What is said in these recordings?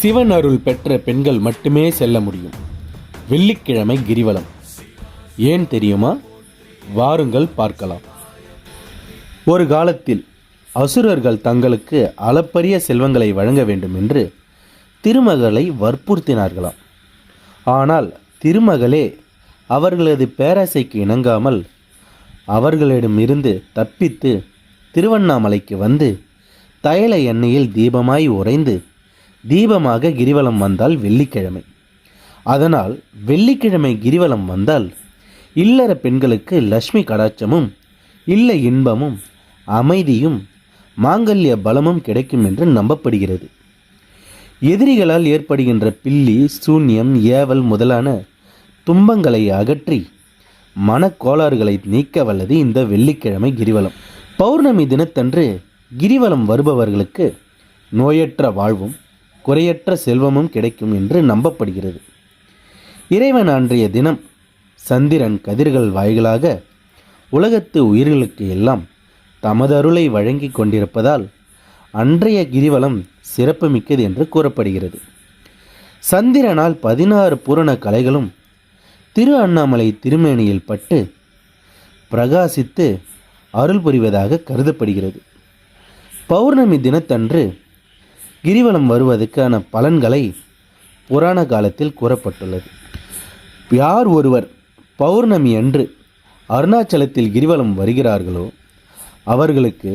சிவன் அருள் பெற்ற பெண்கள் மட்டுமே செல்ல முடியும். வெள்ளிக்கிழமை கிரிவலம் ஏன் தெரியுமா? வாருங்கள் பார்க்கலாம். ஒரு காலத்தில் அசுரர்கள் தங்களுக்கு அளப்பரிய செல்வங்களை வழங்க வேண்டும் என்று திருமகளை வற்புறுத்தினார்களாம். ஆனால் திருமகளே அவர்களது பேராசைக்கு இணங்காமல் அவர்களிடமிருந்து தப்பித்து திருவண்ணாமலைக்கு வந்து தைல எண்ணெயில் தீபமாய் உறைந்து தீபமாக கிரிவலம் வந்தால் வெள்ளிக்கிழமை. அதனால் வெள்ளிக்கிழமை கிரிவலம் வந்தால் இல்லற பெண்களுக்கு லட்சுமி கடாட்சமும் இல்ல இன்பமும் அமைதியும் மாங்கல்ய பலமும் கிடைக்கும் என்று நம்பப்படுகிறது. எதிரிகளால் ஏற்படுகின்ற பில்லி சூன்யம் ஏவல் முதலான துன்பங்களை அகற்றி மனக்கோளாறுகளை நீக்க வல்லது இந்த வெள்ளிக்கிழமை கிரிவலம். பௌர்ணமி தினத்தன்று கிரிவலம் வருபவர்களுக்கு நோயற்ற வாழ்வும் குறையற்ற செல்வமும் கிடைக்கும் என்று நம்பப்படுகிறது. இறைவன் அன்றைய தினம் சந்திரன் கதிர்கள் வாயிலாக உலகத்து உயிர்களுக்கு எல்லாம் தமது அருளை வழங்கி கொண்டிருப்பதால் அன்றைய கிரிவலம் சிறப்புமிக்கது என்று கூறப்படுகிறது. சந்திரனால் 16 பூரண கலைகளும் திரு அண்ணாமலை திருமேனியில் பட்டு பிரகாசித்து அருள் புரிவதாக கருதப்படுகிறது. பௌர்ணமி தினத்தன்று கிரிவலம் வருவதற்கான பலன்களை புராண காலத்தில் கூறப்பட்டுள்ளது. யார் ஒருவர் பௌர்ணமி அன்று அருணாச்சலத்தில் கிரிவலம் வருகிறார்களோ அவர்களுக்கு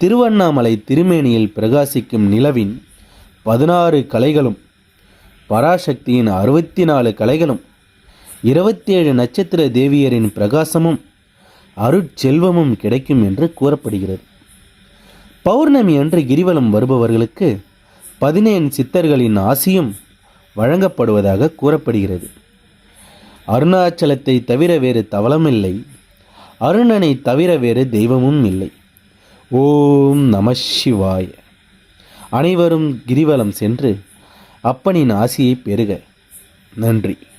திருவண்ணாமலை திருமேனியில் பிரகாசிக்கும் நிலவின் 16 கலைகளும் பராசக்தியின் 64 கலைகளும் 27 நட்சத்திர தேவியரின் பிரகாசமும் அருட்செல்வமும் கிடைக்கும் என்று கூறப்படுகிறது. பௌர்ணமி அன்று கிரிவலம் வருபவர்களுக்கு 17 சித்தர்களின் ஆசியும் வழங்கப்படுவதாக கூறப்படுகிறது. அருணாச்சலத்தை தவிர வேறு தவளமில்லை, அருணனை தவிர வேறு தெய்வமும் இல்லை. ஓம் நம சிவாய. அனைவரும் கிரிவலம் சென்று அப்பனின் ஆசியை பெறுக. நன்றி.